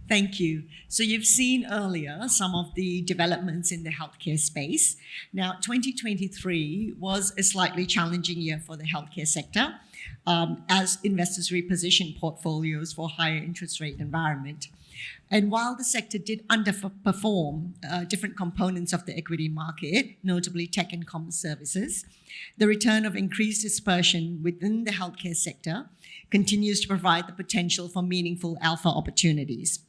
Thank you. So you've seen earlier some of the developments in the healthcare space. Now, 2023 was a slightly challenging year for the healthcare sector as investors repositioned portfolios for higher interest rate environment. And while the sector did underperform different components of the equity market, notably tech and commerce services, the return of increased dispersion within the healthcare sector continues to provide the potential for meaningful alpha opportunities.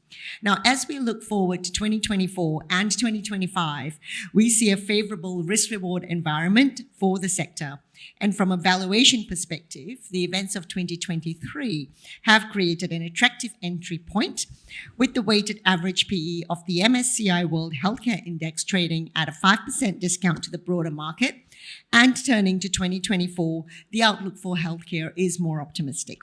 Now, as we look forward to 2024 and 2025, we see a favorable risk-reward environment for the sector. And from a valuation perspective, the events of 2023 have created an attractive entry point, with the weighted average PE of the MSCI World Healthcare Index trading at a 5% discount to the broader market. And turning to 2024, the outlook for healthcare is more optimistic.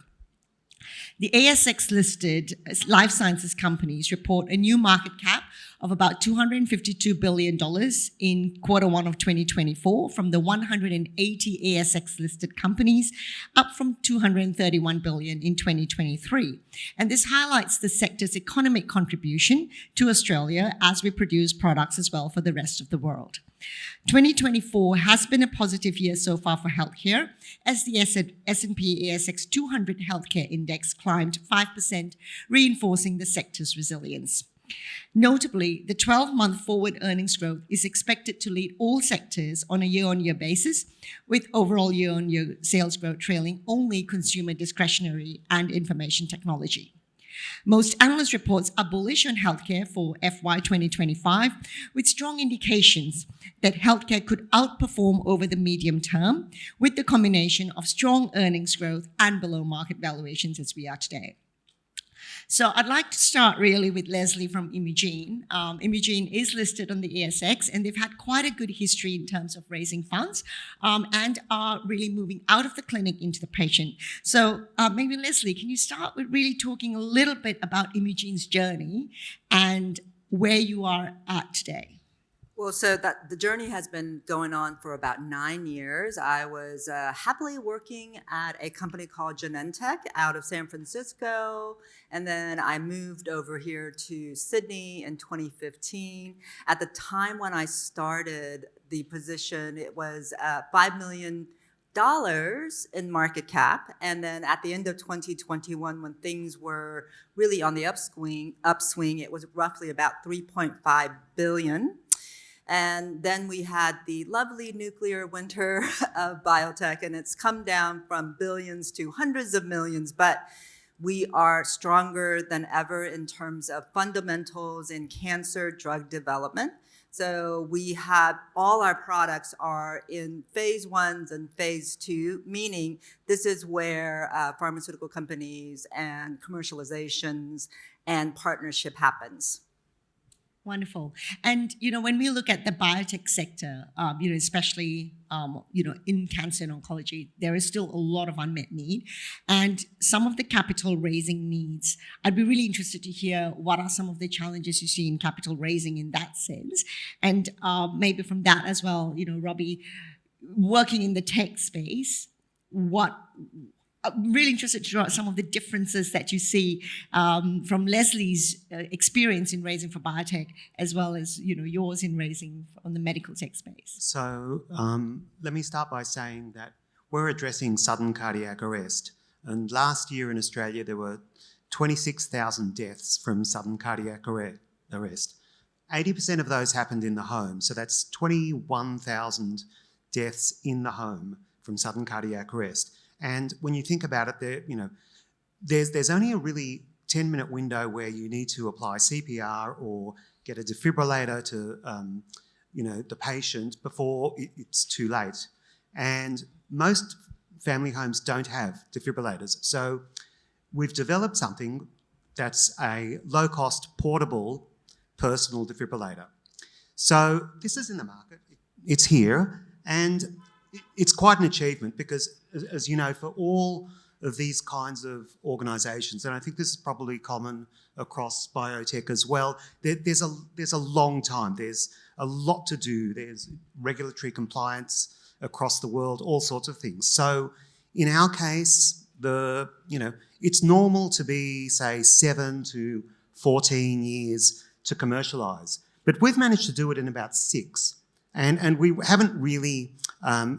The ASX-listed life sciences companies report a new market cap of about $252 billion in quarter one of 2024 from the 180 ASX-listed companies, up from $231 billion in 2023. And this highlights the sector's economic contribution to Australia as we produce products as well for the rest of the world. 2024 has been a positive year so far for healthcare, as the S&P ASX 200 Healthcare Index climbed 5%, reinforcing the sector's resilience. Notably, the 12-month forward earnings growth is expected to lead all sectors on a year-on-year basis, with overall year-on-year sales growth trailing only consumer discretionary and information technology. Most analyst reports are bullish on healthcare for FY 2025, with strong indications that healthcare could outperform over the medium term, with the combination of strong earnings growth and below market valuations as we are today. So I'd like to start really with Leslie from Imugene. Imugene is listed on the ASX, and they've had quite a good history in terms of raising funds and are really moving out of the clinic into the patient. So maybe Leslie, can you start with really talking a little bit about Imugene's journey and where you are at today? Well, so that the journey has been going on for about 9 years. I was happily working at a company called Genentech out of San Francisco, and then I moved over here to Sydney in 2015. At the time when I started the position, it was $5 million in market cap, and then at the end of 2021, when things were really on the upswing, it was roughly about $3.5 billion. And then we had the lovely nuclear winter of biotech, and it's come down from billions to hundreds of millions, but we are stronger than ever in terms of fundamentals in cancer drug development. So we have all our products are in phase 1s and phase 2, meaning this is where pharmaceutical companies and commercializations and partnership happens. Wonderful. And, when we look at the biotech sector, especially, in cancer and oncology, there is still a lot of unmet need. And some of the capital raising needs, I'd be really interested to hear what are some of the challenges you see in capital raising in that sense. And maybe from that as well, Robi, working in the tech space, I'm really interested to know some of the differences that you see from Leslie's experience in raising for biotech, as well as yours in raising on the medical tech space. So let me start by saying that we're addressing sudden cardiac arrest, and last year in Australia there were 26,000 deaths from sudden cardiac arrest. 80% of those happened in the home, so that's 21,000 deaths in the home from sudden cardiac arrest. And when you think about it, there's only a really 10-minute window where you need to apply CPR or get a defibrillator to, the patient before it's too late. And most family homes don't have defibrillators. So we've developed something that's a low-cost, portable, personal defibrillator. So this is in the market. It's here, and it's quite an achievement because, as you know, for all of these kinds of organisations, and I think this is probably common across biotech as well, there's a long time. There's a lot to do. There's regulatory compliance across the world, all sorts of things. So in our case, it's normal to be, say, 7 to 14 years to commercialise. But we've managed to do it in about 6. And we haven't really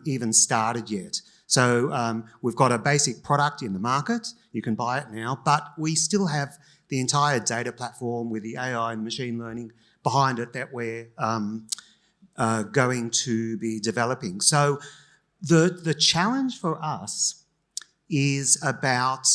even started yet. So we've got a basic product in the market. You can buy it now, but we still have the entire data platform with the AI and machine learning behind it that we're going to be developing. So the challenge for us is about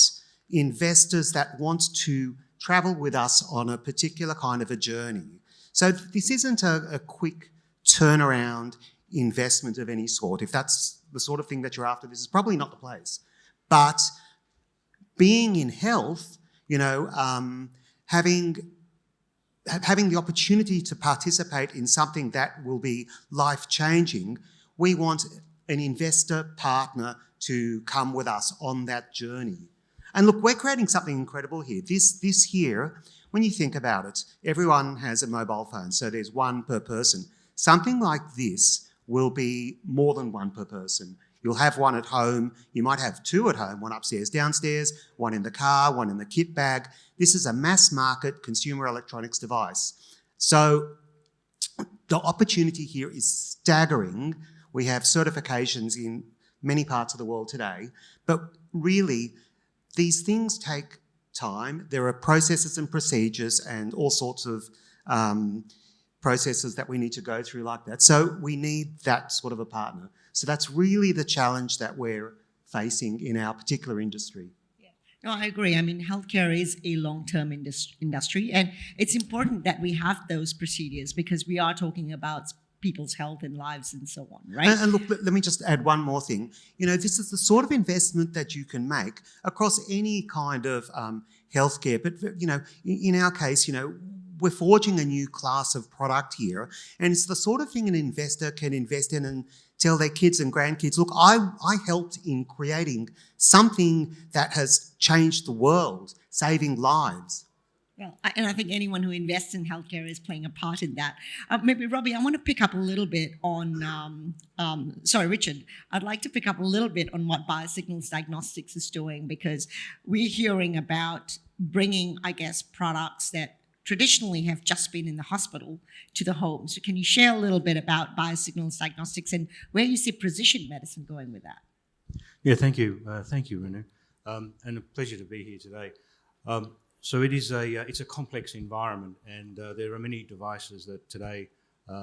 investors that want to travel with us on a particular kind of a journey. So this isn't a quick turnaround investment of any sort. If that's the sort of thing that you're after, this is probably not the place. But being in health, having the opportunity to participate in something that will be life-changing, we want an investor partner to come with us on that journey. And look, we're creating something incredible here. This here, when you think about it, everyone has a mobile phone, so there's one per person. Something like this will be more than one per person. You'll have one at home. You might have 2 at home, one upstairs, downstairs, one in the car, one in the kit bag. This is a mass market consumer electronics device. So the opportunity here is staggering. We have certifications in many parts of the world today, but really these things take time. There are processes and procedures and all sorts of processes that we need to go through like that. So we need that sort of a partner. So that's really the challenge that we're facing in our particular industry. Yeah. No, I agree. I mean, healthcare is a long-term industry, and it's important that we have those procedures because we are talking about people's health and lives and so on, right? And look, let me just add one more thing. This is the sort of investment that you can make across any kind of healthcare. But, in our case, we're forging a new class of product here, and it's the sort of thing an investor can invest in and tell their kids and grandkids, look, I helped in creating something that has changed the world, saving lives. Well, and I think anyone who invests in healthcare is playing a part in that. Maybe, Robbie, I want to pick up a little bit on, Richard, I'd like to pick up a little bit on what Biosignals Diagnostics is doing because we're hearing about bringing, I guess, products that traditionally have just been in the hospital to the home. So can you share a little bit about Biosignals Diagnostics and where you see precision medicine going with that? Yeah, thank you. Thank you, Rhenu. And a pleasure to be here today. So it's a complex environment, and there are many devices that today,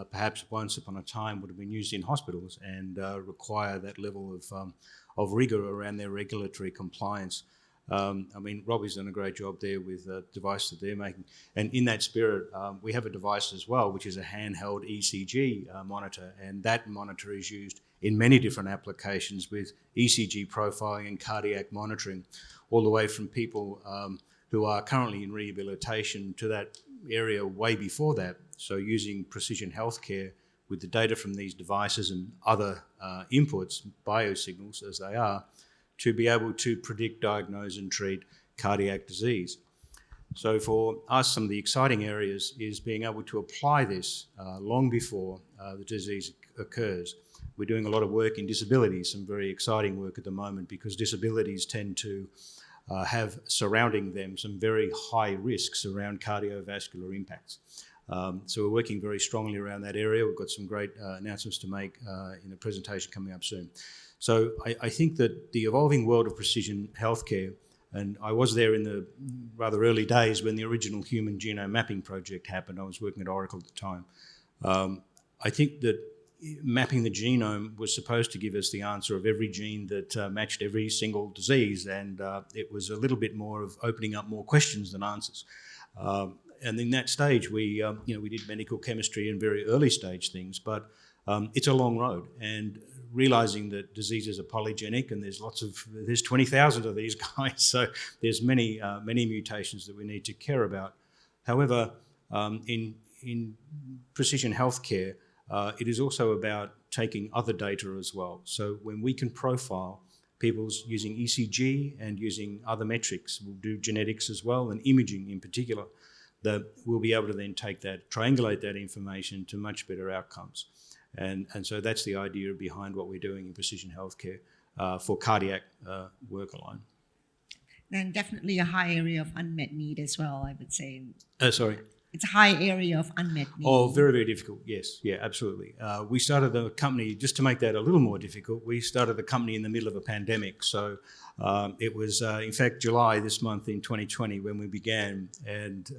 perhaps once upon a time, would have been used in hospitals and require that level of rigor around their regulatory compliance. Robi's done a great job there with the device that they're making. And in that spirit, we have a device as well, which is a handheld ECG monitor. And that monitor is used in many different applications with ECG profiling and cardiac monitoring, all the way from people who are currently in rehabilitation to that area way before that. So using precision healthcare with the data from these devices and other inputs, biosignals as they are, to be able to predict, diagnose and treat cardiac disease. So for us, some of the exciting areas is being able to apply this long before the disease occurs. We're doing a lot of work in disabilities, some very exciting work at the moment because disabilities tend to have surrounding them some very high risks around cardiovascular impacts. So we're working very strongly around that area. We've got some great announcements to make in a presentation coming up soon. So I think that the evolving world of precision healthcare, and I was there in the rather early days when the original human genome mapping project happened. I was working at Oracle at the time. I think that mapping the genome was supposed to give us the answer of every gene that matched every single disease, and it was a little bit more of opening up more questions than answers. And in that stage, we did medical chemistry and very early stage things, but it's a long road. And realizing that diseases are polygenic, and there's 20,000 of these guys, so there's many mutations that we need to care about. However, in precision healthcare, it is also about taking other data as well. So when we can profile people's using ECG and using other metrics, we'll do genetics as well and imaging in particular, that we'll be able to then take that, triangulate that information to much better outcomes. And so that's the idea behind what we're doing in precision healthcare for cardiac work alone. And definitely a high area of unmet need as well, I would say. Sorry. It's a high area of unmet need. Oh, very, very difficult. Yes, yeah, absolutely. We started the company, just to make that a little more difficult, we started the company in the middle of a pandemic. So it was, in fact, July this month in 2020 when we began. And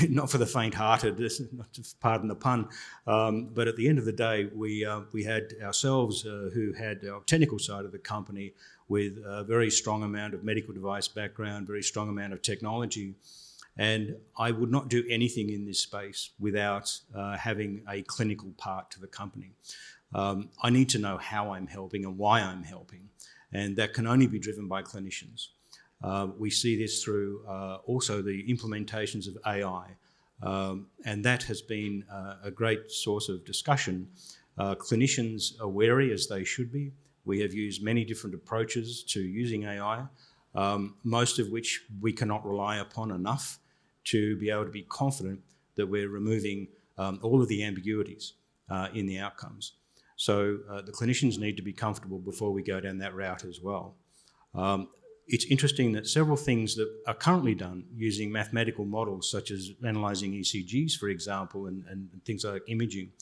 not for the faint-hearted, not to pardon the pun, but at the end of the day, we had ourselves who had our technical side of the company with a very strong amount of medical device background, very strong amount of technology. And I would not do anything in this space without having a clinical part to the company. I need to know how I'm helping and why I'm helping, and that can only be driven by clinicians. We see this through also the implementations of AI, and that has been a great source of discussion. Clinicians are wary, as they should be. We have used many different approaches to using AI, most of which we cannot rely upon enough to be able to be confident that we're removing all of the ambiguities in the outcomes. So the clinicians need to be comfortable before we go down that route as well. It's interesting that several things that are currently done using mathematical models, such as analysing ECGs, for example, and things like imaging,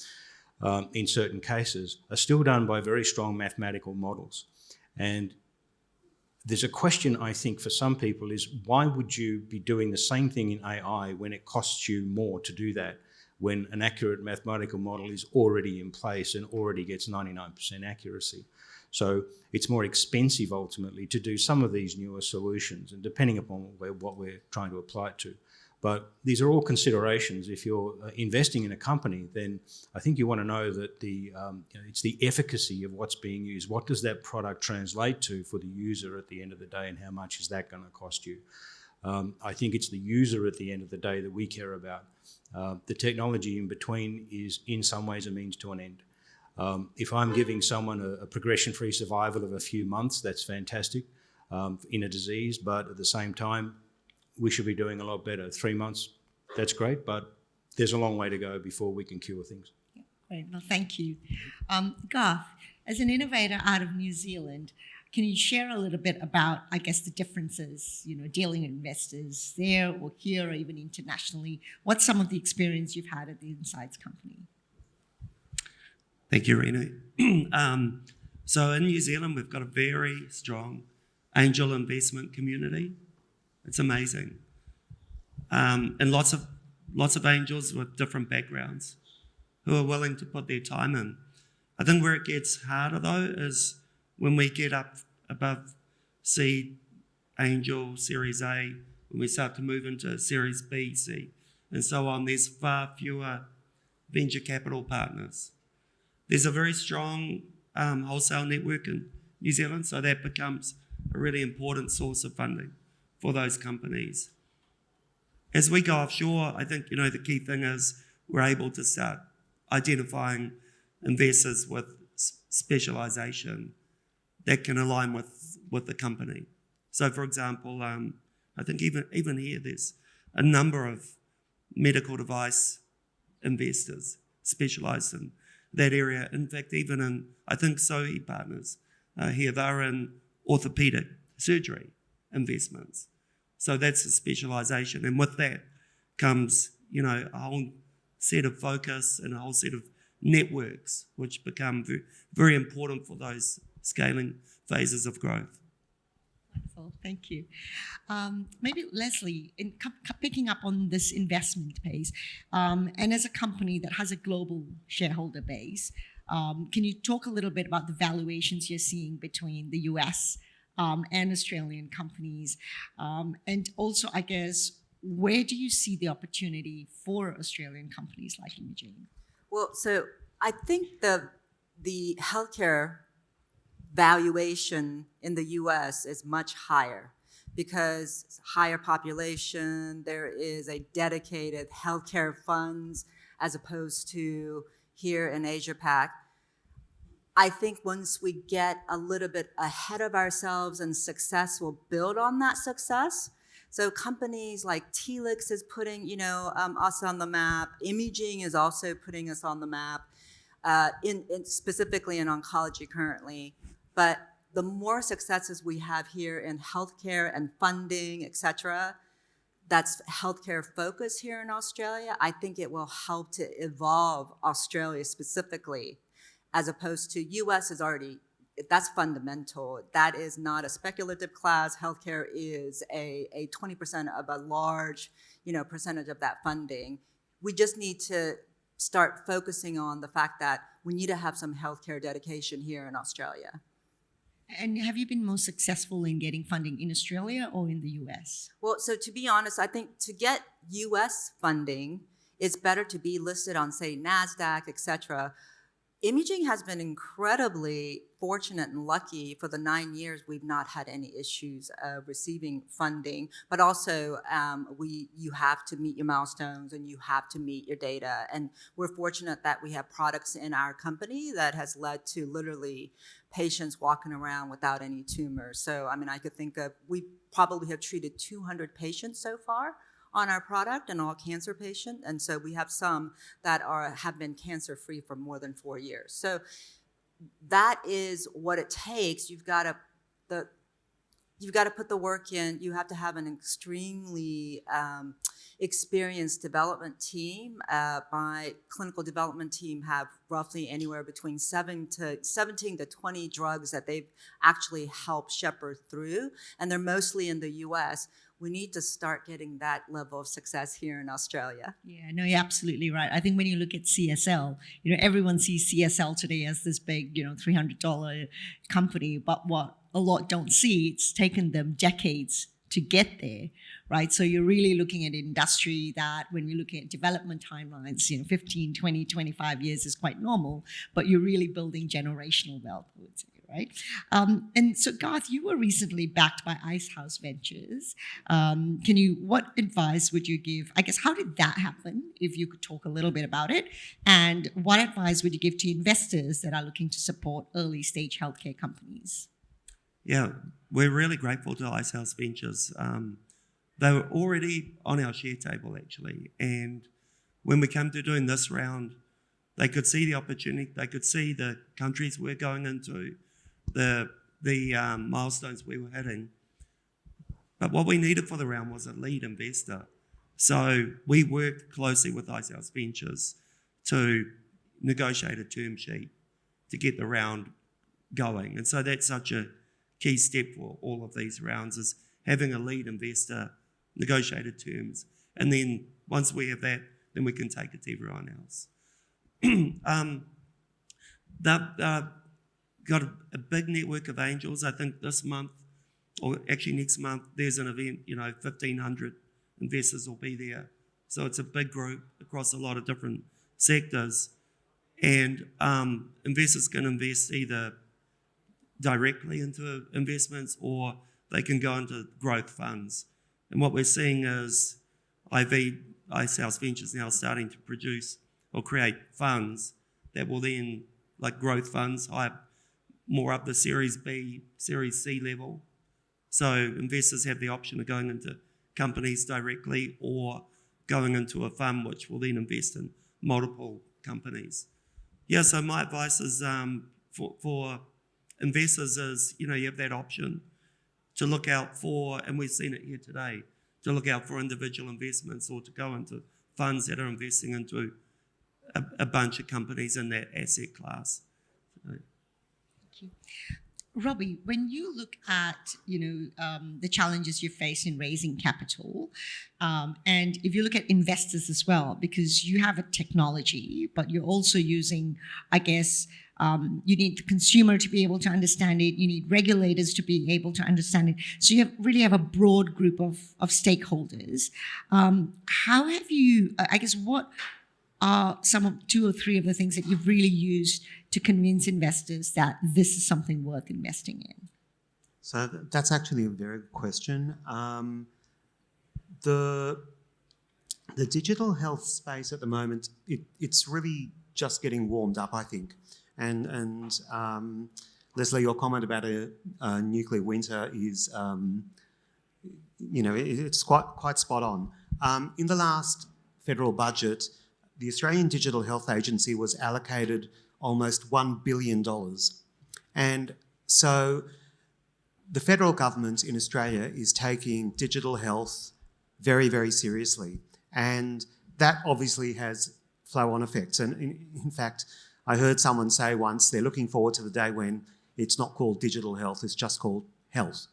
in certain cases, are still done by very strong mathematical models. And there's a question, I think, for some people is, why would you be doing the same thing in AI when it costs you more to do that, when an accurate mathematical model is already in place and already gets 99% accuracy? So it's more expensive ultimately to do some of these newer solutions, and depending upon what we're trying to apply it to. But these are all considerations. If you're investing in a company, then I think you want to know that it's the efficacy of what's being used. What does that product translate to for the user at the end of the day, and how much is that going to cost you? I think it's the user at the end of the day that we care about. The technology in between is in some ways a means to an end. If I'm giving someone a progression-free survival of a few months, that's fantastic in a disease, but at the same time, we should be doing a lot better. 3 months, that's great, but there's a long way to go before we can cure things. Yeah, great, well, thank you. Garth, as an innovator out of New Zealand, can you share a little bit about, I guess, the differences, dealing with investors there or here or even internationally? What's some of the experience you've had at the Insights company? Thank you, Rhenu. So in New Zealand, we've got a very strong angel investment community. It's amazing. And lots of angels with different backgrounds who are willing to put their time in. I think where it gets harder, though, is when we get up above seed, angel, Series A, when we start to move into Series B, C, and so on, there's far fewer venture capital partners. There's a very strong wholesale network in New Zealand, so that becomes a really important source of funding for those companies. As we go offshore, I think, the key thing is we're able to start identifying investors with specialization that can align with the company. So, for example, I think even here there's a number of medical device investors specialized in that area. In fact, even in, I think, Sohi Partners here, they're in orthopedic surgery investments. So that's a specialization. And with that comes, a whole set of focus and a whole set of networks, which become very, very important for those scaling phases of growth. Wonderful, thank you. Maybe Leslie, in picking up on this investment pace, and as a company that has a global shareholder base, can you talk a little bit about the valuations you're seeing between the US and Australian companies? And also, I guess, where do you see the opportunity for Australian companies like Imugene? Well, so I think the healthcare valuation in the US is much higher because higher population, there is a dedicated healthcare funds as opposed to here in Asia Pac. I think once we get a little bit ahead of ourselves and success will build on that success. So companies like Telix is putting, us on the map. Imugene is also putting us on the map, specifically in oncology currently. But the more successes we have here in healthcare and funding, et cetera, that's healthcare focus here in Australia, I think it will help to evolve Australia specifically, as opposed to US is already, that's fundamental. That is not a speculative class. Healthcare is a 20% of a large, percentage of that funding. We just need to start focusing on the fact that we need to have some healthcare dedication here in Australia. And have you been most successful in getting funding in Australia or in the US? Well, so to be honest, I think to get US funding, it's better to be listed on, say, NASDAQ, et cetera. Imugene has been incredibly fortunate and lucky for the 9 years we've not had any issues receiving funding, but also you have to meet your milestones and you have to meet your data. And we're fortunate that we have products in our company that has led to literally patients walking around without any tumors. So, I mean, I could think of, we probably have treated 200 patients so far on our product, and all cancer patients. And so we have some that have been cancer-free for more than 4 years. So that is what it takes. You've got to put the work in. You have to have an extremely experienced development team. My clinical development team have roughly anywhere between 17 to 20 drugs that they've actually helped shepherd through, and they're mostly in the US. We need to start getting that level of success here in Australia. Yeah, no, you're absolutely right. I think when you look at CSL, everyone sees CSL today as this big, $300 company, but what a lot don't see, it's taken them decades to get there, right? So you're really looking at an industry that when you're looking at development timelines, 15, 20, 25 years is quite normal, but you're really building generational wealth, I would say. Right? And so, Garth, you were recently backed by Icehouse Ventures. What advice would you give? I guess, how did that happen, if you could talk a little bit about it? And what advice would you give to investors that are looking to support early stage healthcare companies? Yeah, we're really grateful to Icehouse Ventures. They were already on our share table, actually. And when we came to doing this round, they could see the opportunity. They could see the countries we're going into, the milestones we were hitting. But what we needed for the round was a lead investor. So we worked closely with Icehouse Ventures to negotiate a term sheet to get the round going. And so that's such a key step for all of these rounds, is having a lead investor, negotiated terms. And then once we have that, then we can take it to everyone else. They've got a big network of angels. I think this month, or actually next month, there's an event, 1,500 investors will be there. So it's a big group across a lot of different sectors. And investors can invest either directly into investments or they can go into growth funds. And what we're seeing is Icehouse Ventures now starting to produce or create funds that will then, like growth funds, more up the Series B, Series C level. So investors have the option of going into companies directly or going into a fund which will then invest in multiple companies. Yeah, so my advice is for investors is, you have that option to look out for, and we've seen it here today, to look out for individual investments or to go into funds that are investing into a bunch of companies in that asset class. Thank you. Robi, when you look at the challenges you face in raising capital, and if you look at investors as well, because you have a technology, but you're also using, I guess, you need the consumer to be able to understand it. You need regulators to be able to understand it. So you really have a broad group of stakeholders. How have you? I guess what are some of 2 or 3 of the things that you've really used to convince investors that this is something worth investing in? So that's actually a very good question. The digital health space at the moment, it's really just getting warmed up, I think. And Leslie, your comment about a nuclear winter is, it's quite spot on. In the last federal budget, the Australian Digital Health Agency was allocated almost $1 billion. And so the federal government in Australia is taking digital health very, very seriously. And that obviously has flow-on effects. And in fact, I heard someone say once they're looking forward to the day when it's not called digital health, it's just called health.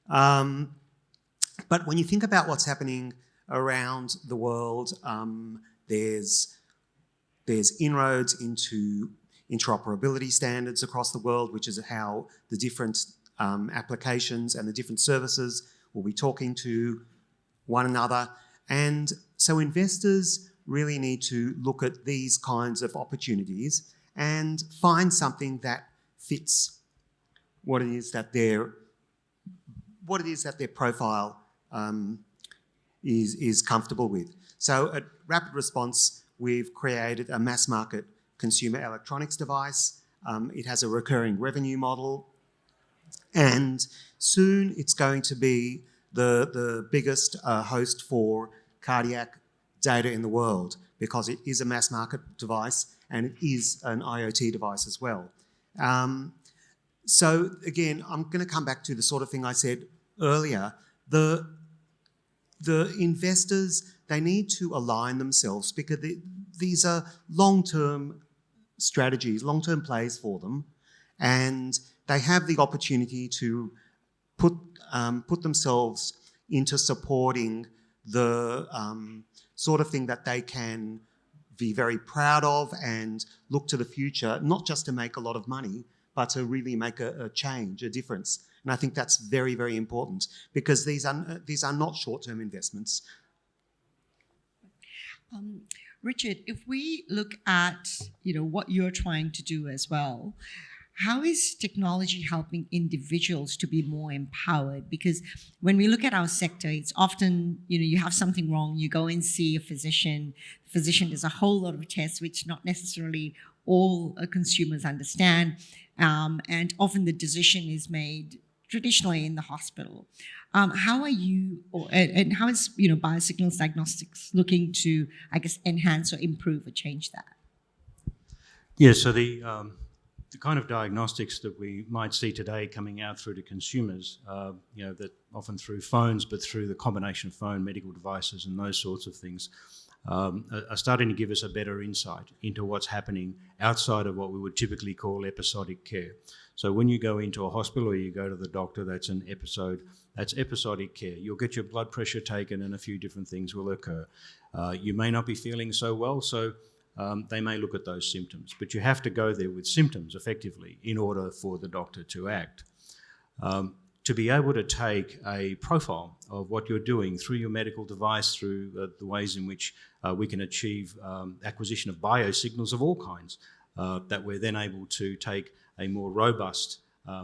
But when you think about what's happening around the world, there's inroads into interoperability standards across the world, which is how the different applications and the different services will be talking to one another. And so investors really need to look at these kinds of opportunities and find something that fits what it is that their profile is comfortable with. So at Rapid Response, we've created a mass market consumer electronics device. It has a recurring revenue model, and soon it's going to be the biggest host for cardiac data in the world, because it is a mass market device and it is an IoT device as well. So again, I'm going to come back to the sort of thing I said earlier. The investors, they need to align themselves, because these are long-term strategies, long-term plays for them, and they have the opportunity to put themselves into supporting the sort of thing that they can be very proud of and look to the future, not just to make a lot of money, but to really make a change, a difference. And I think that's very, very important, because these are not short-term investments. Richard, if we look at what you're trying to do as well, how is technology helping individuals to be more empowered? Because when we look at our sector, it's often, you have something wrong, you go and see a physician. The physician does a whole lot of tests, which not necessarily all consumers understand. And often the decision is made traditionally in the hospital. How are you, and how is Biosignals Diagnostics looking to, I guess, enhance or improve or change that? Yeah, so the kind of diagnostics that we might see today coming out through to consumers, that often through phones, but through the combination of phone, medical devices and those sorts of things, are starting to give us a better insight into what's happening outside of what we would typically call episodic care. So when you go into a hospital or you go to the doctor, that's an episode, that's episodic care. You'll get your blood pressure taken and a few different things will occur. You may not be feeling so well, so they may look at those symptoms, but you have to go there with symptoms effectively in order for the doctor to act. To be able to take a profile of what you're doing through your medical device, through the ways in which we can achieve acquisition of biosignals of all kinds, that we're then able to take a more robust,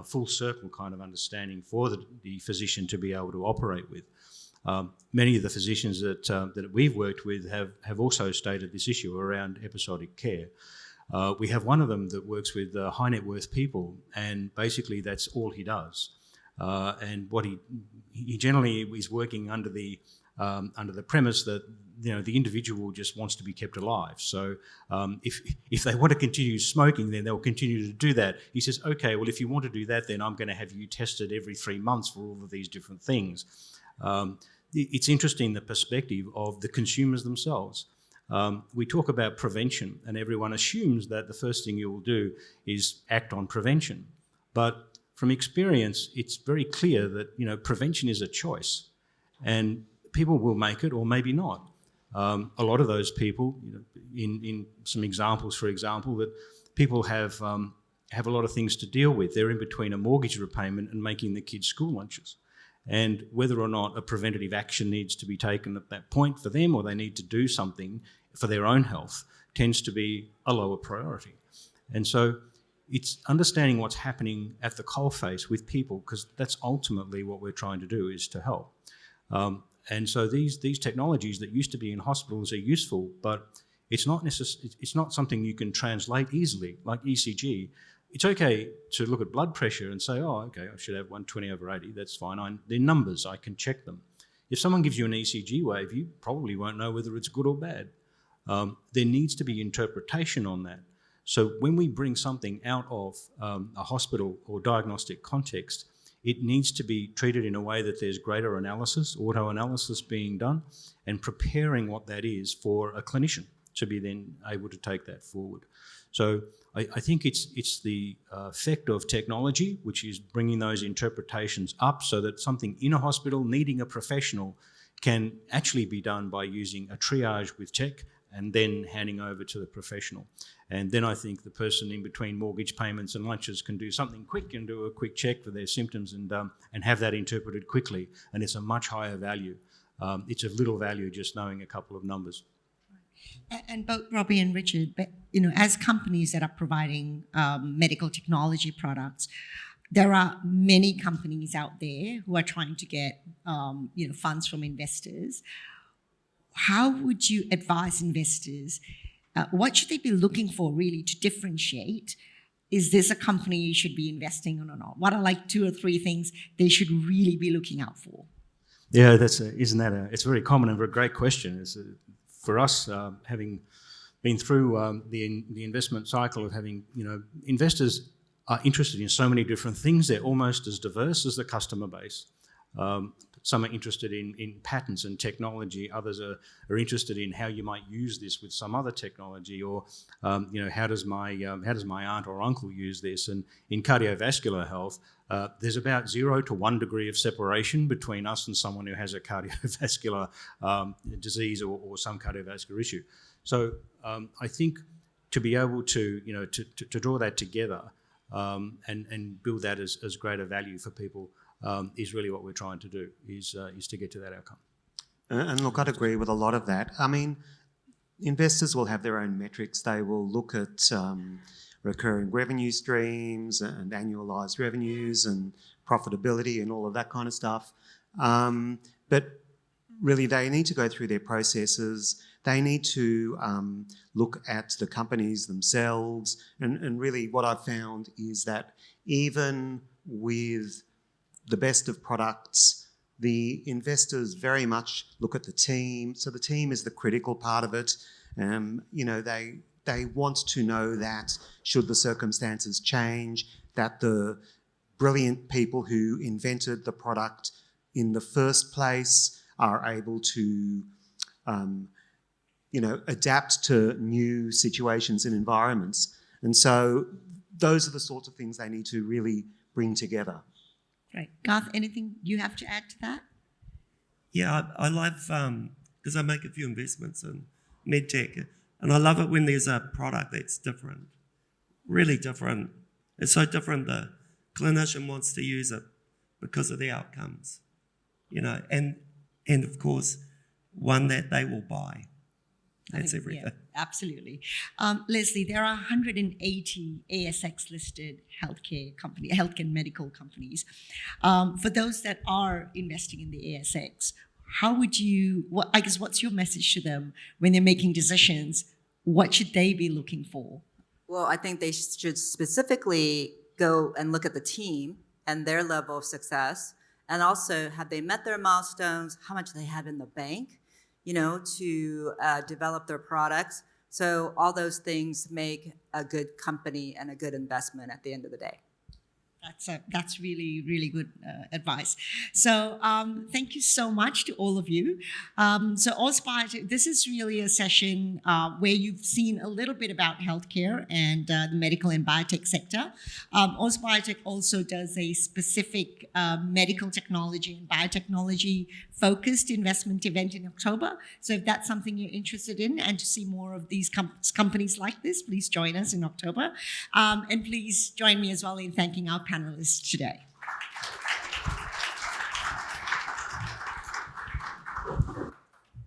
full circle kind of understanding for the physician to be able to operate with. Many of the physicians that we've worked with have also stated this issue around episodic care. We have one of them that works with high net worth people, and basically that's all he does. And what he generally is working under the premise that the individual just wants to be kept alive. So if they want to continue smoking, then they'll continue to do that. He says, okay, well, if you want to do that, then I'm going to have you tested every 3 months for all of these different things. It's interesting, the perspective of the consumers themselves. We talk about prevention, and everyone assumes that the first thing you will do is act on prevention. But from experience, it's very clear that prevention is a choice, and people will make it or maybe not. A lot of those people, in some examples, for example, that people have a lot of things to deal with. They're in between a mortgage repayment and making the kids' school lunches. And whether or not a preventative action needs to be taken at that point for them, or they need to do something for their own health, tends to be a lower priority. And so it's understanding what's happening at the coalface with people, because that's ultimately what we're trying to do, is to help. And so these technologies that used to be in hospitals are useful, but it's not something you can translate easily, like ECG. It's okay to look at blood pressure and say, oh, okay, I should have 120/80, that's fine. They're numbers, I can check them. If someone gives you an ECG wave, you probably won't know whether it's good or bad. There needs to be interpretation on that. So when we bring something out of a hospital or diagnostic context it needs to be treated in a way that there's greater analysis, auto-analysis being done, and preparing what that is for a clinician to be then able to take that forward. So I think it's the effect of technology, which is bringing those interpretations up so that something in a hospital needing a professional can actually be done by using a triage with tech and then handing over to the professional. And then I think the person in between mortgage payments and lunches can do something quick and do a quick check for their symptoms and have that interpreted quickly. And it's a much higher value. It's of little value just knowing a couple of numbers. And both Robbie and Richard, as companies that are providing medical technology products, there are many companies out there who are trying to get funds from investors. How would you advise investors? What should they be looking for really to differentiate? Is this a company you should be investing in or not? What are like 2 or 3 things they should really be looking out for? Yeah, it's a very common and a great question. For us, having been through the investment cycle of having, investors are interested in so many different things. They're almost as diverse as the customer base. Some are interested in patents and technology. Others are interested in how you might use this with some other technology, or how does my aunt or uncle use this? And in cardiovascular health, there's about 0 to 1 degree of separation between us and someone who has a cardiovascular disease or some cardiovascular issue. So I think to be able to draw that together and build that as greater value for people is really what we're trying to do, is to get to that outcome. And look, I'd agree with a lot of that. I mean, investors will have their own metrics. They will look at recurring revenue streams and annualized revenues and profitability and all of that kind of stuff. But really, they need to go through their processes. They need to look at the companies themselves. And really what I've found is that even with the best of products, the investors very much look at the team. So the team is the critical part of it. They want to know that should the circumstances change, that the brilliant people who invented the product in the first place are able to adapt to new situations and environments. And so those are the sorts of things they need to really bring together. Right. Garth, anything you have to add to that? Yeah, I love, because I make a few investments in medtech, and I love it when there's a product that's different, really different. It's so different the clinician wants to use it because of the outcomes, and of course, one that they will buy. That's everything. Yeah, absolutely. Leslie, there are 180 ASX-listed healthcare and medical companies. For those that are investing in the ASX, what's your message to them when they're making decisions? What should they be looking for? Well, I think they should specifically go and look at the team and their level of success, and also have they met their milestones, how much they have in the bank, to develop their products. So all those things make a good company and a good investment at the end of the day. That's really, really good advice. So thank you so much to all of you. So AusBiotech, this is really a session where you've seen a little bit about healthcare and the medical and biotech sector. AusBiotech also does a specific medical technology and biotechnology focused investment event in October. So if that's something you're interested in and to see more of these companies like this, please join us in October. And please join me as well in thanking our panelists today.